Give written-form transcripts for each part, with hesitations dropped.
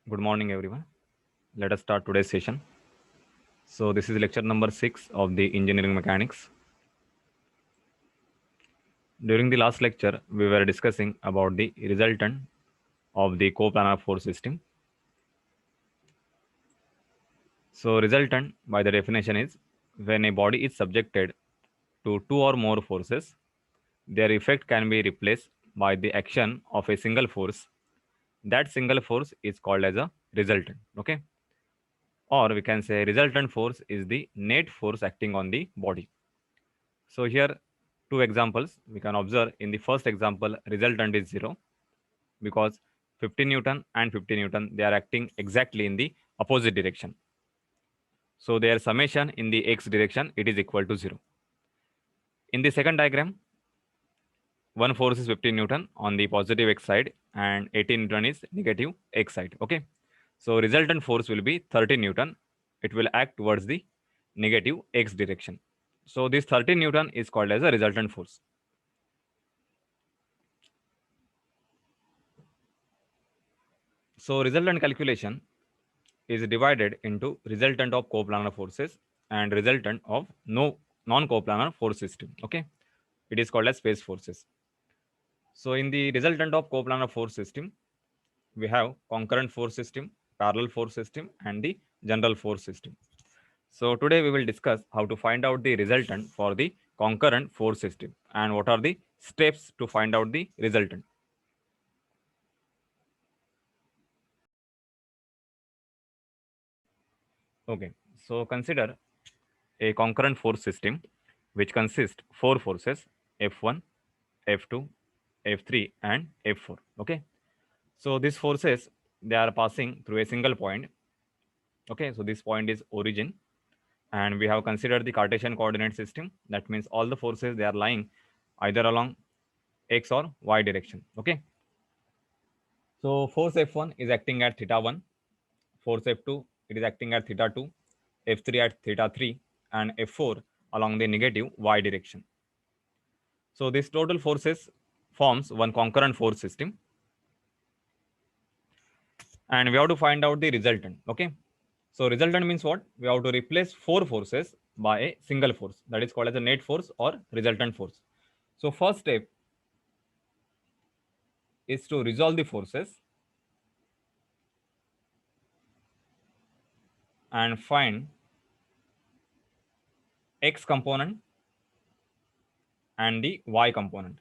Good morning, everyone. Let us start today's session. So, this is lecture number 6 of the engineering mechanics. During the last lecture, we were discussing about the resultant of the coplanar force system. So, resultant by the definition is when a body is subjected to two or more forces, their effect can be replaced by the action of a single force. That single force is called as a resultant. Okay, or we can say resultant force is the net force acting on the body. So here two examples we can observe. In the first example, resultant is 0 because 50 Newton and 50 Newton, they are acting exactly in the opposite direction. So their summation in the x direction, it is equal to 0. In the second diagram, one force is 50 Newton on the positive x side and 18 Newton is negative x side. Okay. So resultant force will be 30 Newton. It will act towards the negative x direction. So this 30 Newton is called as a resultant force. So resultant calculation is divided into resultant of coplanar forces and resultant of non-coplanar force system. Okay, it is called as phase forces. So in the resultant of coplanar force system, we have concurrent force system, parallel force system, and the general force system. So today we will discuss how to find out the resultant for the concurrent force system and what are the steps to find out the resultant. Okay, so consider a concurrent force system which consists four forces F1, F2, F3 and F4. Okay, so these forces, they are passing through a single point. Okay, so this point is origin and we have considered the Cartesian coordinate system. That means all the forces, they are lying either along x or y direction. Okay, so force F1 is acting at theta 1, force F2 it is acting at theta 2, F3 at theta 3 and F4 along the negative y direction. So this total forces forms one concurrent force system and we have to find out the resultant. Okay, so resultant means what? We have to replace four forces by a single force, that is called as a net force or resultant force. So first step is to resolve the forces and find x component and the y component.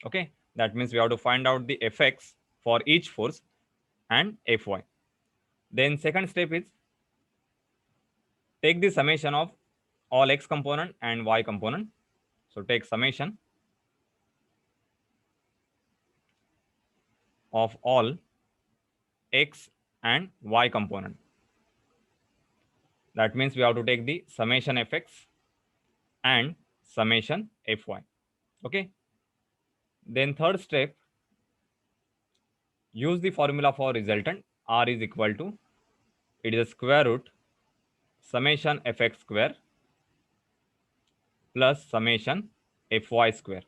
Okay, that means we have to find out the fx for each force and fy. Then second step is take the summation of all x component and y component. So take summation of all x and y component. That means we have to take the summation fx and summation fy. Okay, then third step, use the formula for resultant. R is equal to, it is a square root summation fx square plus summation fy square.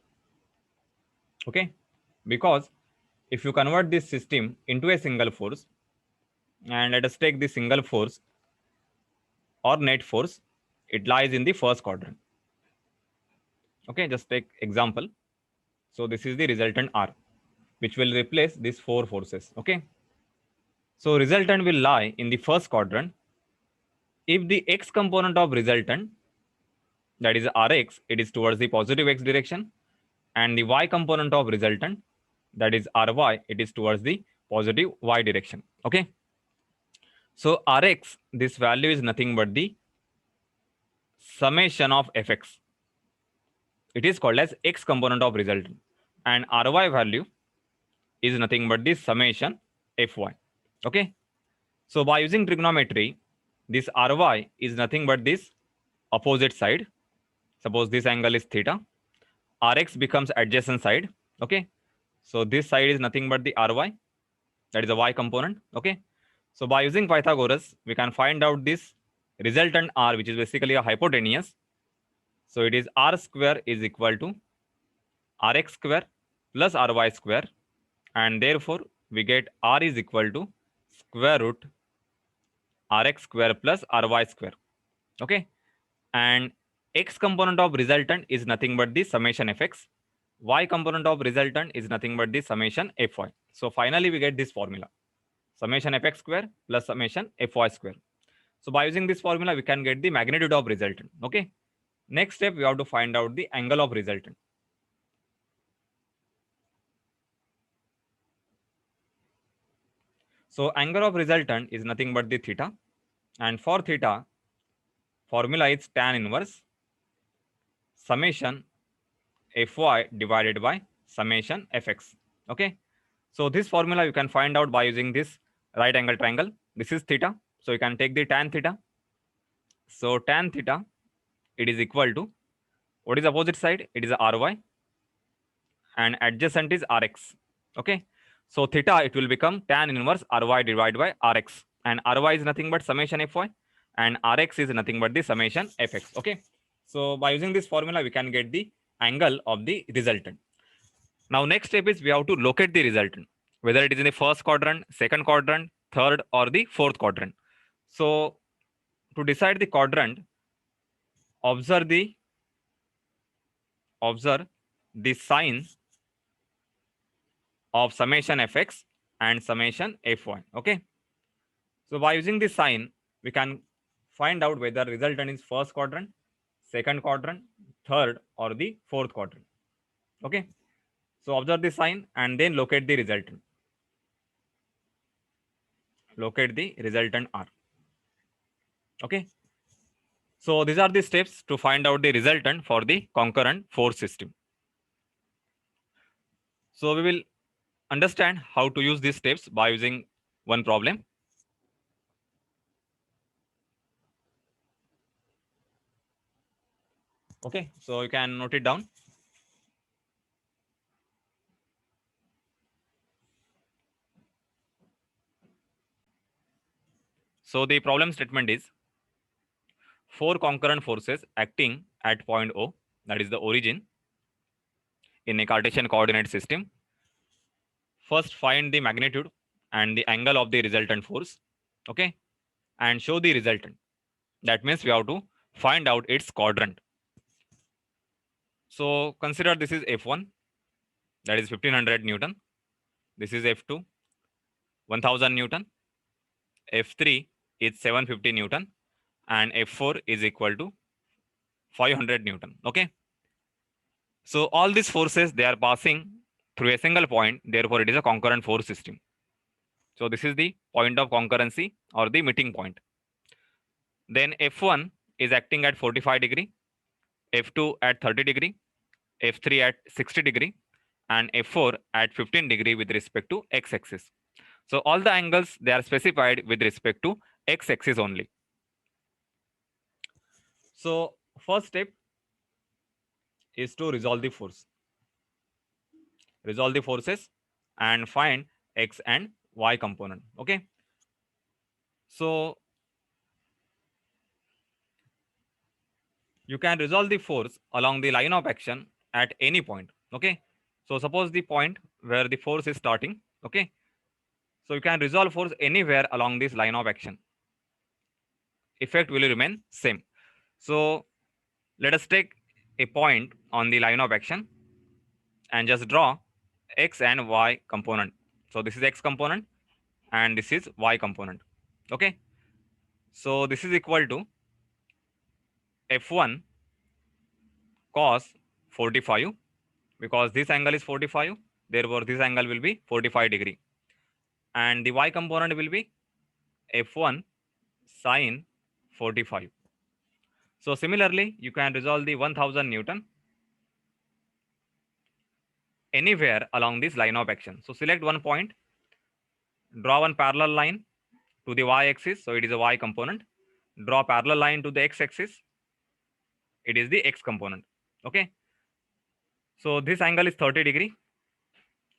Okay, because if you convert this system into a single force, and let us take the single force or net force, it lies in the first quadrant. Okay, just take example. So this is the resultant R, which will replace these four forces. Okay, so resultant will lie in the first quadrant if the x component of resultant, that is Rx, it is towards the positive x direction, and the y component of resultant, that is Ry, it is towards the positive y direction. Okay, so Rx, this value is nothing but the summation of fx. It is called as x component of resultant, and Ry value is nothing but the summation fy. Okay, so by using trigonometry, this Ry is nothing but this opposite side. Suppose this angle is theta, Rx becomes adjacent side. Okay, so this side is nothing but the Ry, that is the y component. Okay, so by using Pythagoras, we can find out this resultant R, which is basically a hypotenuse. So it is R square is equal to Rx square plus Ry square, and therefore we get R is equal to square root Rx square plus Ry square. Okay. And x component of resultant is nothing but the summation fx. Y component of resultant is nothing but the summation fy. So finally we get this formula. Summation fx square plus summation fy square. So by using this formula, we can get the magnitude of resultant. Okay. Next step, we have to find out the angle of resultant. So angle of resultant is nothing but the theta. And for theta, formula is tan inverse summation fy divided by summation fx. Okay. So this formula you can find out by using this right angle triangle. This is theta. So you can take the tan theta. So tan theta, it is equal to, what is opposite side? It is ry, and adjacent is rx. Okay. So theta, it will become tan inverse ry divided by rx, and ry is nothing but summation fy, and rx is nothing but the summation fx. Okay. So by using this formula, we can get the angle of the resultant. Now next step is we have to locate the resultant, whether it is in the first quadrant, second quadrant, third, or the fourth quadrant. So to decide the quadrant, observe the sign of summation fx and summation fy. Okay. So by using this sign, we can find out whether resultant is first quadrant, second quadrant, third, or the fourth quadrant. Okay. So observe the sign and then locate the resultant. Locate the resultant R. Okay. So these are the steps to find out the resultant for the concurrent force system. So we will understand how to use these steps by using one problem. Okay, so you can note it down. So the problem statement is four concurrent forces acting at point O, that is the origin, in a Cartesian coordinate system. First find the magnitude and the angle of the resultant force. Okay, and show the resultant. That means we have to find out its quadrant. So consider this is F1, that is 1500 Newton. This is F2, 1000 Newton. F3 is 750 Newton, and F4 is equal to 500 Newton. Okay. So all these forces, they are passing through a single point. Therefore, it is a concurrent force system. So this is the point of concurrency or the meeting point. Then F1 is acting at 45 degree, F2 at 30 degree, F3 at 60 degree, and F4 at 15 degree with respect to x-axis. So all the angles, they are specified with respect to x-axis only. So first step is to resolve the force. Resolve the forces and find x and y component. Okay. So you can resolve the force along the line of action at any point. Okay. So suppose the point where the force is starting. Okay. So you can resolve force anywhere along this line of action. Effect will remain same. So let us take a point on the line of action and just draw x and y component. So this is x component and this is y component. Okay. So this is equal to F1 cos 45, because this angle is 45, therefore this angle will be 45 degree. And the y component will be F1 sine 45. So similarly, you can resolve the 1000 Newton anywhere along this line of action. So select one point, draw one parallel line to the y-axis, so it is a y component. Draw parallel line to the x-axis, it is the x component. Okay. So this angle is 30 degree,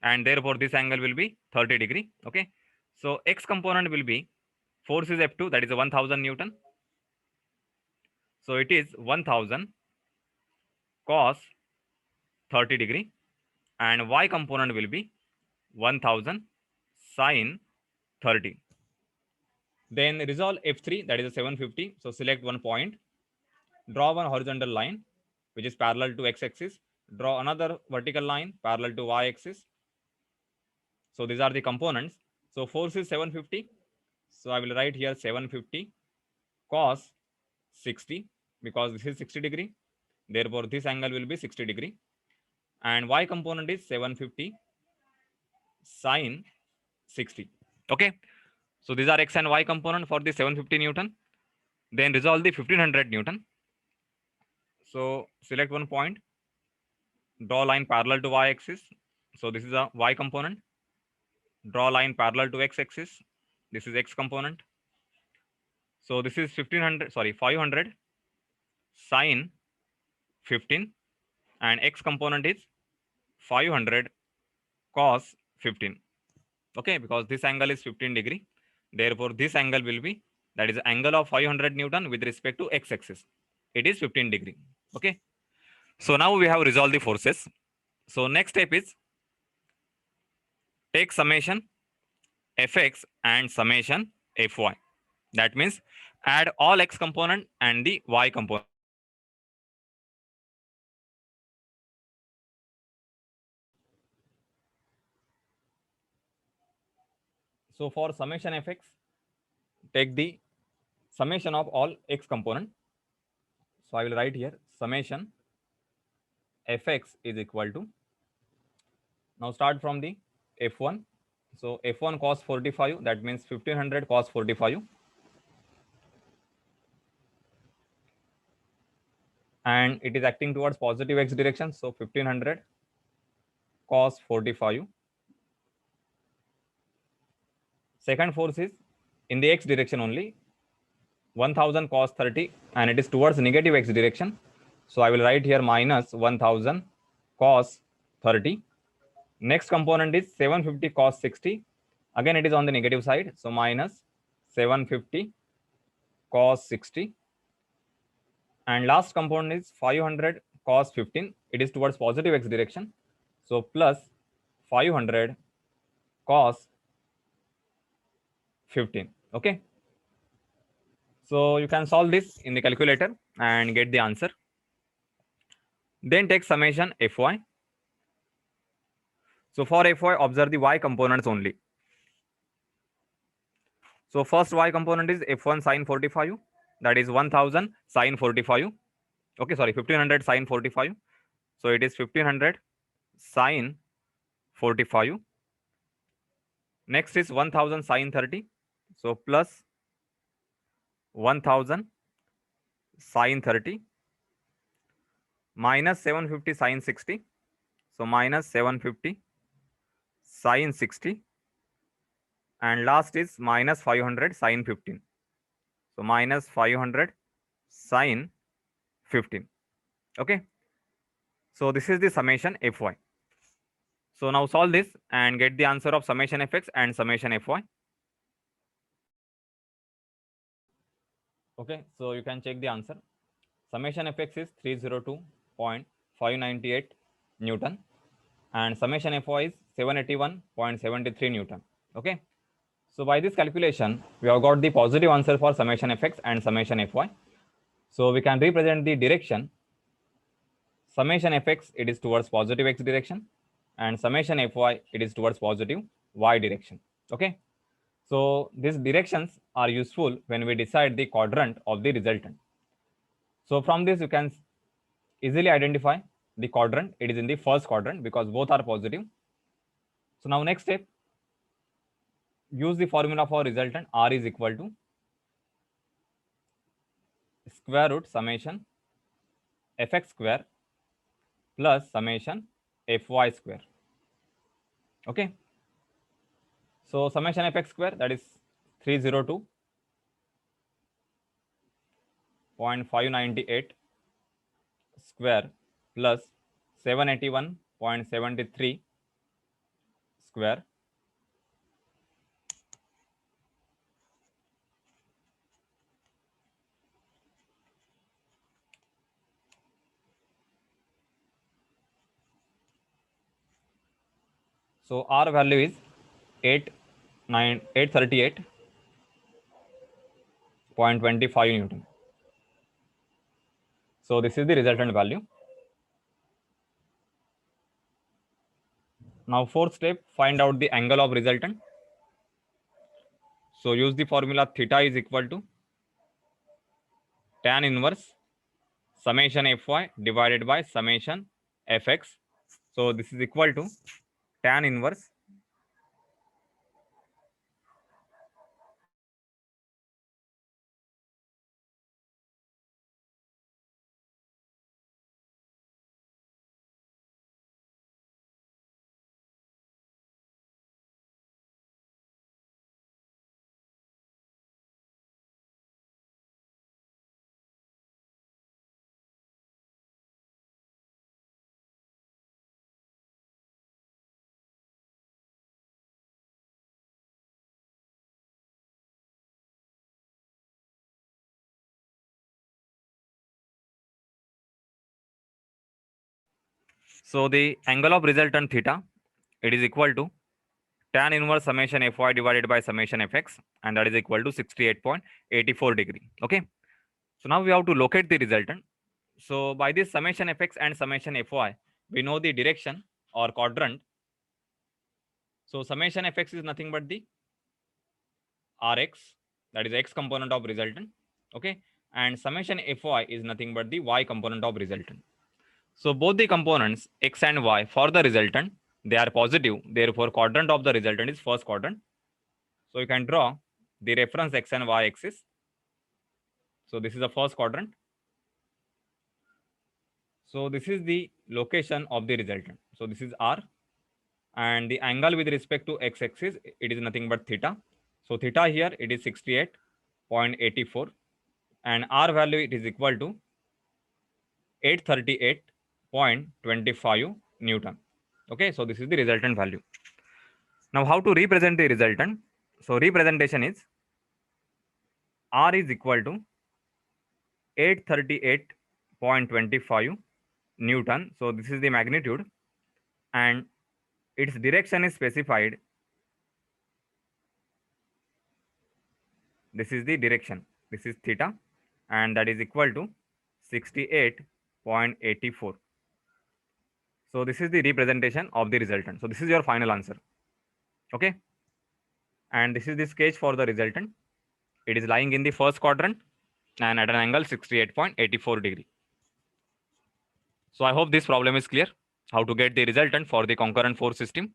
and therefore this angle will be 30 degree. Okay. So x component will be, force is F2, that is 1000 Newton. So it is 1000 cos 30 degree, and y component will be 1000 sine 30. Then resolve F3, that is a 750. So select one point, draw one horizontal line which is parallel to x-axis, draw another vertical line parallel to y-axis. So these are the components. So force is 750. So I will write here 750 cos 60, because this is 60 degree. Therefore, this angle will be 60 degree. And y component is 750 sine 60. Okay. So these are x and y component for the 750 Newton. Then resolve the 1500 Newton. So select one point, draw line parallel to y-axis. So this is a y component. Draw line parallel to x-axis. This is x component. So this is 500 sine 15, and x component is 500 cos 15. Okay, because this angle is 15 degree. Therefore, this angle will be, that is angle of 500 Newton with respect to x-axis. It is 15 degree. Okay. So now we have resolved the forces. So next step is take summation fx and summation fy. That means add all x component and the y component. So for summation fx, take the summation of all x component. So I will write here summation fx is equal to, now start from the f1. So f1 cos 45, that means 1500 cos 45, and it is acting towards positive x direction. So 1500 cos 45. Second force is in the x direction only, 1000 cos 30, and it is towards negative x direction. So I will write here minus 1000 cos 30. Next component is 750 cos 60. Again, it is on the negative side. So minus 750 cos 60. And last component is 500 cos 15. It is towards positive x direction. So plus 500 cos 15. Okay. So you can solve this in the calculator and get the answer. Then take summation fy. So for fy, observe the y components only. So first y component is f1 sine 45, that is 1000 sine 45. Okay, sorry, 1500 sine 45. So it is 1500 sine 45. Next is 1000 sine 30. So plus 1000 sine 30 minus 750 sine 60. So minus 750 sine 60. And last is minus 500 sine 15. So minus 500 sine 15. Okay. So this is the summation fy. So now solve this and get the answer of summation fx and summation fy. Okay, so you can check the answer. Summation fx is 302.598 Newton and summation fy is 781.73 Newton. Okay. So by this calculation, we have got the positive answer for summation fx and summation fy. So we can represent the direction. Summation fx, it is towards positive x direction, and summation fy, it is towards positive y direction. Okay. So these directions are useful when we decide the quadrant of the resultant. So from this, you can easily identify the quadrant. It is in the first quadrant because both are positive. So now next step, use the formula for resultant. R is equal to square root summation fx square plus summation fy square. Okay. So summation fx square, that is 302.598 square plus 781.73 square So R value is 838 0.25 Newton. So this is the resultant value. Now fourth step, find out the angle of resultant. So use the formula theta is equal to tan inverse summation fy divided by summation fx. So this is equal to tan inverse So the angle of resultant theta, it is equal to tan inverse summation fy divided by summation fx, and that is equal to 68.84 degree. Okay. So now we have to locate the resultant. So by this summation fx and summation fy, we know the direction or quadrant. So summation fx is nothing but the rx, that is x component of resultant. Okay. And summation fy is nothing but the y component of resultant. So both the components x and y for the resultant, they are positive. Therefore, quadrant of the resultant is first quadrant. So you can draw the reference x and y axis. So this is the first quadrant. So this is the location of the resultant. So this is r, and the angle with respect to x axis, it is nothing but theta. So theta here it is 68.84, and r value it is equal to 838.25 Newton. Okay, so this is the resultant value. Now how to represent the resultant? So representation is r is equal to 838.25 Newton. So this is the magnitude, and its direction is specified. This is the direction. This is theta, and that is equal to 68.84. So this is the representation of the resultant. So this is your final answer. Okay. And this is the sketch for the resultant. It is lying in the first quadrant and at an angle 68.84 degree. So I hope this problem is clear. How to get the resultant for the concurrent force system.